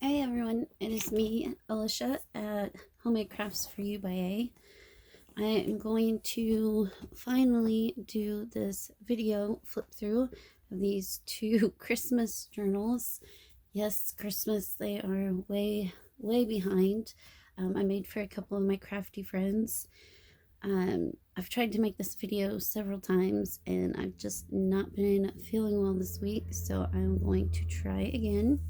Hey everyone, it is me, Alicia, at Homemade Crafts for You by A. I am going to finally do this video flip through of these two Christmas journals. Yes, Christmas, they are way behind. I made for a couple of my crafty friends. I've tried to make this video several times and I've just not been feeling well this week, so I'm going to try again.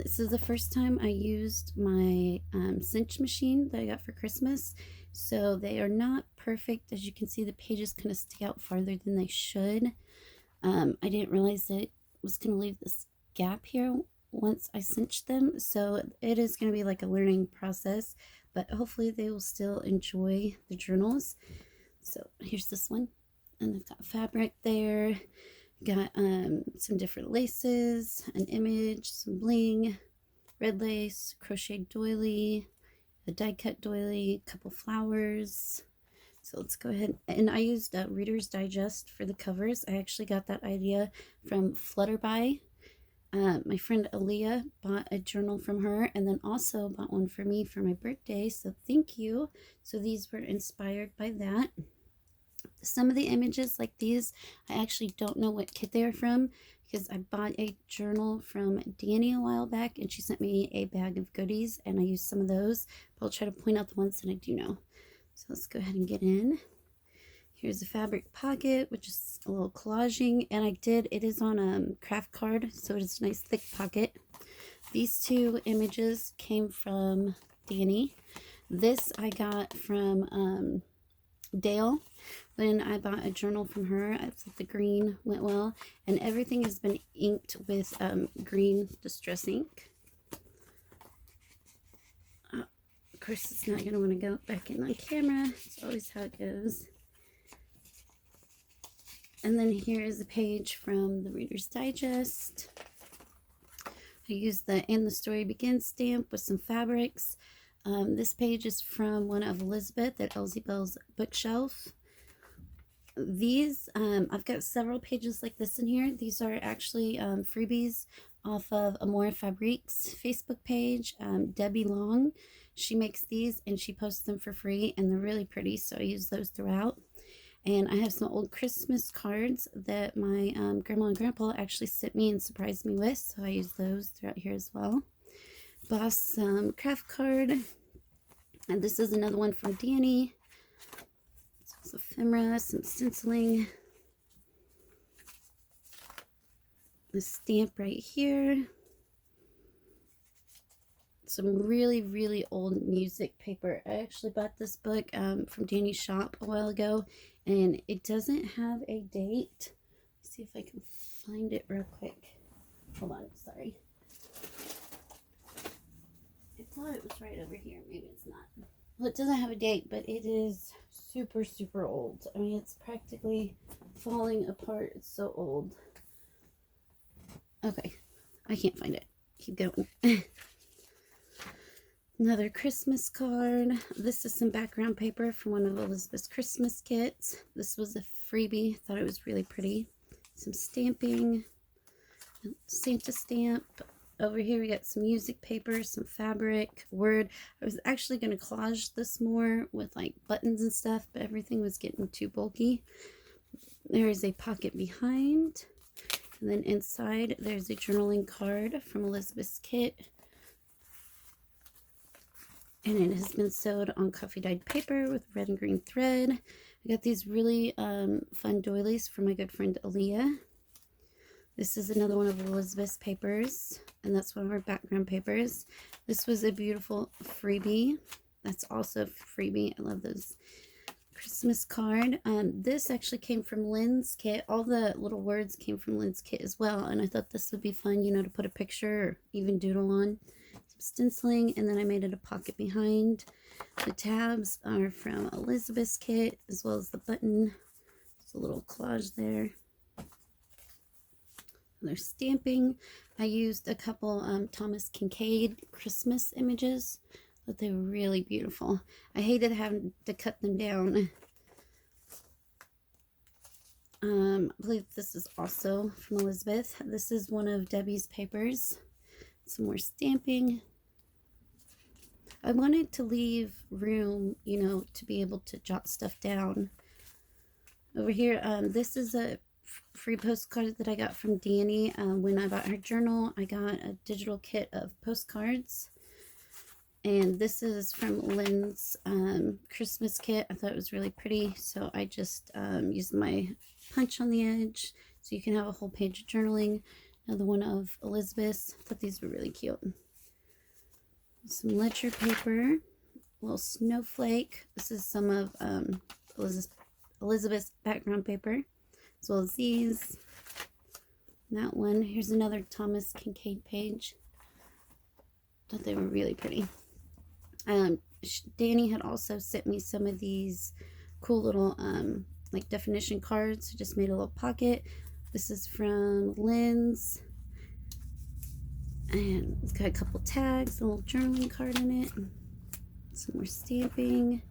This is the first time I used my cinch machine that I got for Christmas, so they are not perfect. As you can see, the pages kind of stick out farther than they should. I didn't realize that it was going to leave this gap here once I cinched them, so it is going to be like a learning process, but hopefully they will still enjoy the journals. So here's this one, and I've got fabric there. Got some different laces, an image, some bling, red lace, crocheted doily, a die cut doily, a couple flowers. So let's go ahead, and I used Reader's Digest for the covers. I actually got that idea from Flutterby. My friend Aaliyah bought a journal from her and then also bought one for me for my birthday, so thank you. So these were inspired by that. Some of the images like these, I actually don't know what kit they're from because I bought a journal from Danny a while back and she sent me a bag of goodies and I used some of those, but I'll try to point out the ones that I do know. So let's go ahead and get in. Here's a fabric pocket, which is a little collaging, and it is on a craft card, so it's a nice thick pocket. These two images came from Danny. This I got from Dale when I bought a journal from her. I thought the green went well, and everything has been inked with green distress ink. Of course, it's not going to want to go back in on camera. It's always how it goes. And then here is a page from the Reader's Digest. I used the "And the Story Begins" stamp with some fabrics. This page is from one of Elizabeth at Elsie Bell's bookshelf. These, I've got several pages like this in here. These are actually freebies off of Amore Fabrique's Facebook page. Debbie Long, she makes these and she posts them for free and they're really pretty, so I use those throughout. And I have some old Christmas cards that my grandma and grandpa actually sent me and surprised me with, so I use those throughout here as well. Boss craft card, and this is another one from Danny. Some ephemera, some stenciling, the stamp right here, some really old music paper. I actually bought this book from Danny's shop a while ago, and it doesn't have a date. Let's see if I can find it real quick. Hold on, sorry. I thought it was right over here. Maybe it's not. Well, it doesn't have a date, but it is super old. I mean, it's practically falling apart. It's so old. Okay, I can't find it. Keep going. Another Christmas card. This is some background paper from one of Elizabeth's Christmas kits. This was a freebie. Thought it was really pretty. Some stamping. Santa stamp. Over here we got some music paper, some fabric, word. I was actually going to collage this more with like buttons and stuff, but everything was getting too bulky. There is a pocket behind. And then inside there's a journaling card from Elizabeth's kit. And it has been sewed on coffee dyed paper with red and green thread. I got these really fun doilies from my good friend Aaliyah. This is another one of Elizabeth's papers, and that's one of our background papers. This was a beautiful freebie. That's also a freebie. I love those. Christmas card. This actually came from Lynn's kit. All the little words came from Lynn's kit as well, and I thought this would be fun, you know, to put a picture or even doodle on. Some stenciling, and then I made it a pocket behind. The tabs are from Elizabeth's kit, as well as the button. There's a little collage there. Their stamping. I used a couple Thomas Kincaid Christmas images, but they were really beautiful. I hated having to cut them down. I believe this is also from Elizabeth. This is one of Debbie's papers. some more stamping. I wanted to leave room, you know, to be able to jot stuff down. Over here, this is a free postcard that I got from Danny. When I bought her journal, I got a digital kit of postcards. And this is from Lynn's Christmas kit. I thought it was really pretty, so I just used my punch on the edge so you can have a whole page of journaling. Another one of Elizabeth's. I thought these were really cute. Some ledger paper, a little snowflake. This is some of Elizabeth's background paper, as well as these. And that one. Here's another Thomas Kincaid page. Thought they were really pretty. Danny had also sent me some of these cool little like definition cards. I just made a little pocket. This is from Lynn's, and it's got a couple tags, a little journaling card in it, some more stamping.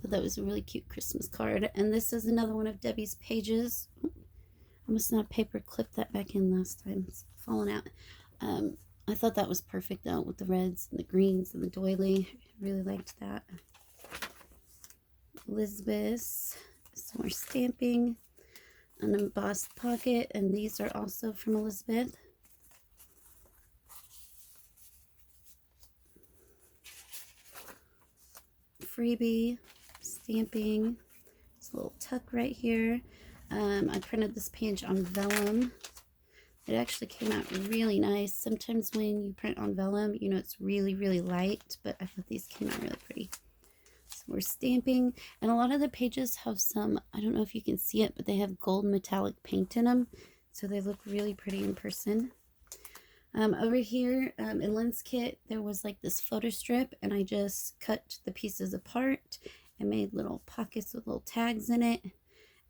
So that was a really cute Christmas card. And this is another one of Debbie's pages. I must not paper clip that back in last time. It's fallen out. I thought that was perfect though, with the reds and the greens and the doily. I really liked that. Elizabeth's, some more stamping, an embossed pocket, and these are also from Elizabeth. Freebie, stamping, this little tuck right here. I printed this page on vellum. It actually came out really nice. Sometimes when you print on vellum, you know, it's really, really light, but I thought these came out really pretty. So we're stamping, and a lot of the pages have some, I don't know if you can see it, but they have gold metallic paint in them, so they look really pretty in person. Over here in Lynn's kit, there was like this photo strip, and I just cut the pieces apart and made little pockets with little tags in it.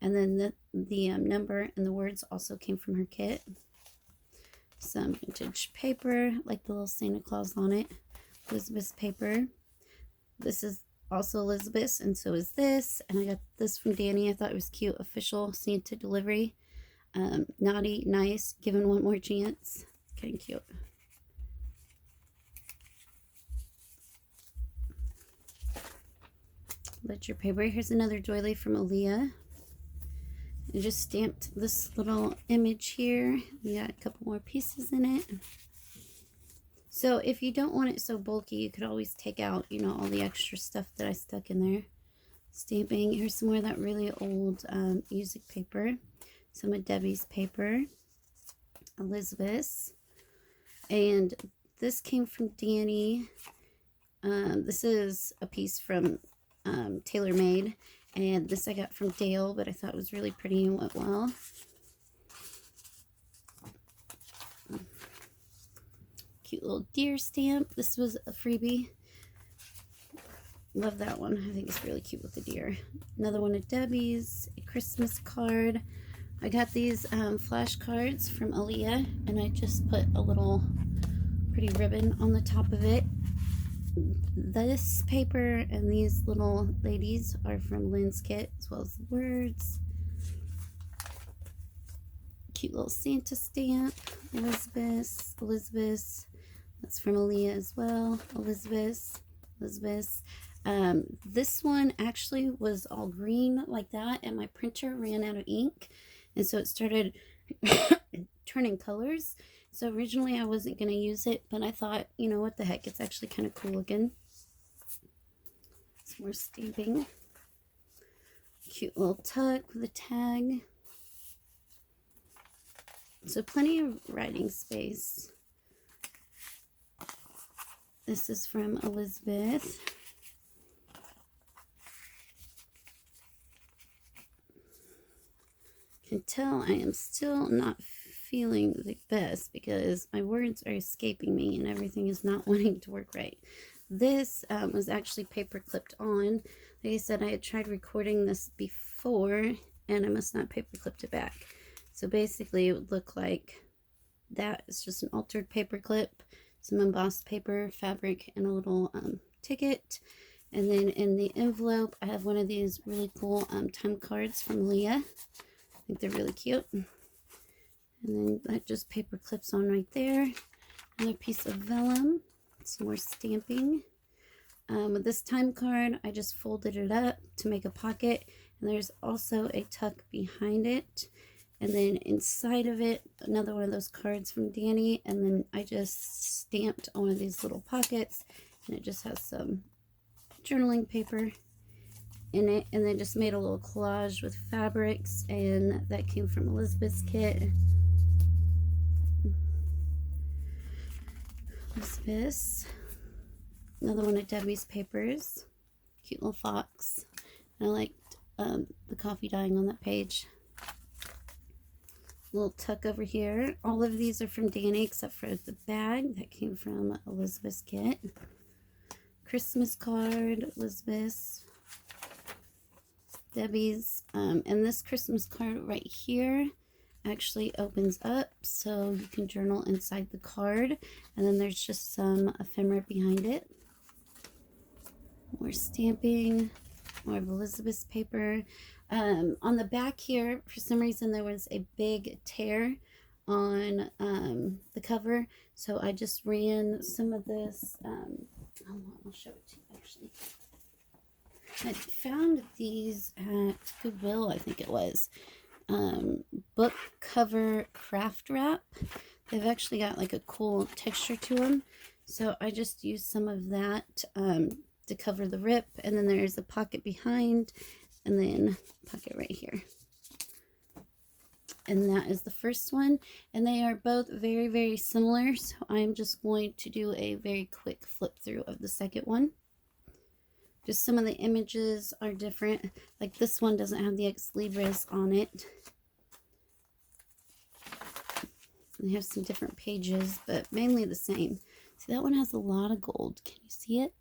And then the number and the words also came from her kit. Some vintage paper, like the little Santa Claus on it. Elizabeth's paper. This is also Elizabeth's, and so is this. And I got this from Danny. I thought it was cute. Official Santa delivery. Naughty, nice, given one more chance. Getting cute. Ledger paper. Here's another doily from Aaliyah. I just stamped this little image here. We got a couple more pieces in it. So if you don't want it so bulky, you could always take out, you know, all the extra stuff that I stuck in there. Stamping. Here's some more of that really old music paper. Some of Debbie's paper. Elizabeth's. And this came from Danny. This is a piece from Tailor Made. And this I got from Dale, but I thought it was really pretty and went well. Cute little deer stamp. This was a freebie. Love that one. I think it's really cute with the deer. Another one of Debbie's. A Christmas card. I got these flashcards from Aaliyah, and I just put a little pretty ribbon on the top of it. This paper and these little ladies are from Lynn's kit, as well as the words. Cute little Santa stamp. Elizabeth's. That's from Aaliyah as well. Elizabeth's. This one actually was all green like that, and my printer ran out of ink, and so it started turning colors. So originally I wasn't going to use it, but I thought, you know, what the heck, it's actually kind of cool looking. Some more stamping. Cute little tuck with a tag. So plenty of writing space. This is from Elizabeth. Can tell I am still not feeling the best because my words are escaping me and everything is not wanting to work right. This was actually paper clipped on. Like I said, I had tried recording this before and I must not paper clipped it back. So basically it would look like that. It's just an altered paper clip, some embossed paper, fabric, and a little ticket. And then in the envelope, I have one of these really cool time cards from Leah. I think they're really cute. And then that just paper clips on right there. Another piece of vellum, some more stamping. With this time card, I just folded it up to make a pocket, and there's also a tuck behind it. And then inside of it, another one of those cards from Danny, and then I just stamped on one of these little pockets, and it just has some journaling paper in it, and then just made a little collage with fabrics, and that came from Elizabeth's kit. Elizabeth's. Another one of Debbie's papers. Cute little fox. And I liked the coffee dyeing on that page. Little tuck over here. All of these are from Danny except for the bag that came from Elizabeth's kit. Christmas card, Elizabeth's, Debbie's, and this Christmas card right here actually opens up so you can journal inside the card, and then there's just some ephemera behind it. More stamping, more of Elizabeth's paper. On the back here, for some reason, there was a big tear on the cover, so I just ran some of this. I'll show it to you actually. I found these at Goodwill, I think it was. Book cover craft wrap. They've actually got like a cool texture to them, so I just used some of that to cover the rip, and then there's a pocket behind, and then pocket right here. And that is the first one, and they are both very, very similar, so I'm just going to do a very quick flip through of the second one. Just some of the images are different, like this one doesn't have the ex libris on it. They have some different pages, but mainly the same. See, that one has a lot of gold. Can you see it?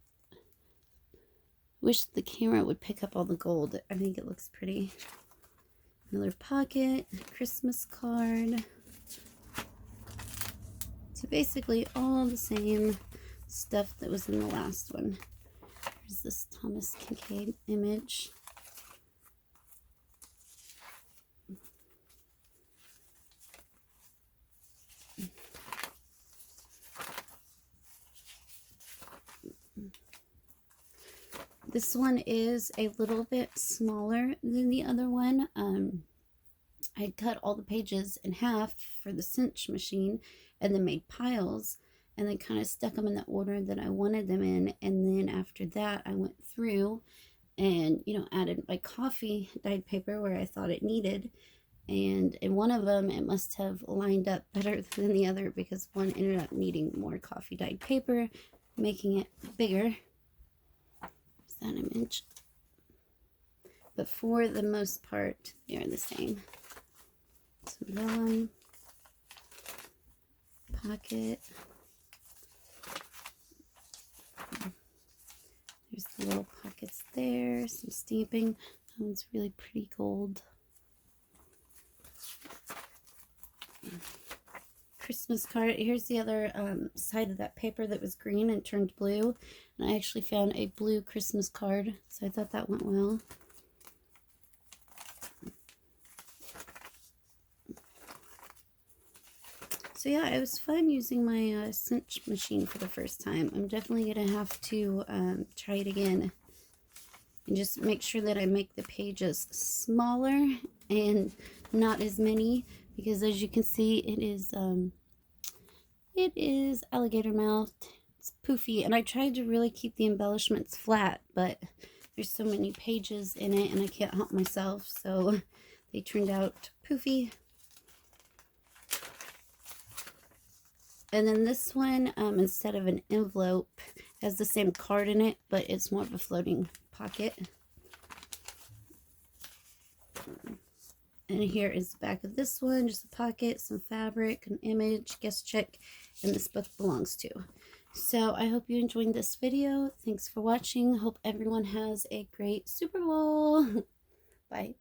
Wish the camera would pick up all the gold. I think it looks pretty. Another pocket, Christmas card. So basically all the same stuff that was in the last one. There's this Thomas Kincaid image. This one is a little bit smaller than the other one. I cut all the pages in half for the cinch machine and then made piles and then kind of stuck them in the order that I wanted them in. And then after that, I went through and, you know, added my coffee dyed paper where I thought it needed. And in one of them, it must have lined up better than the other because one ended up needing more coffee dyed paper, making it bigger. That image, but for the most part they are the same. Some vellum, pocket, there's the little pockets there, some stamping. That one's really pretty gold. Christmas card. Here's the other side of that paper that was green and turned blue, and I actually found a blue Christmas card, so I thought that went well. So yeah, it was fun using my cinch machine for the first time. I'm definitely gonna have to try it again and just make sure that I make the pages smaller and not as many, because as you can see, it is alligator mouthed. It's poofy, and I tried to really keep the embellishments flat, but there's so many pages in it and I can't help myself, so they turned out poofy. And then this one, instead of an envelope, has the same card in it, but it's more of a floating pocket. And here is the back of this one, just a pocket, some fabric, an image, guest check, and this book belongs to. So I hope you enjoyed this video. Thanks for watching. Hope everyone has a great Super Bowl. Bye.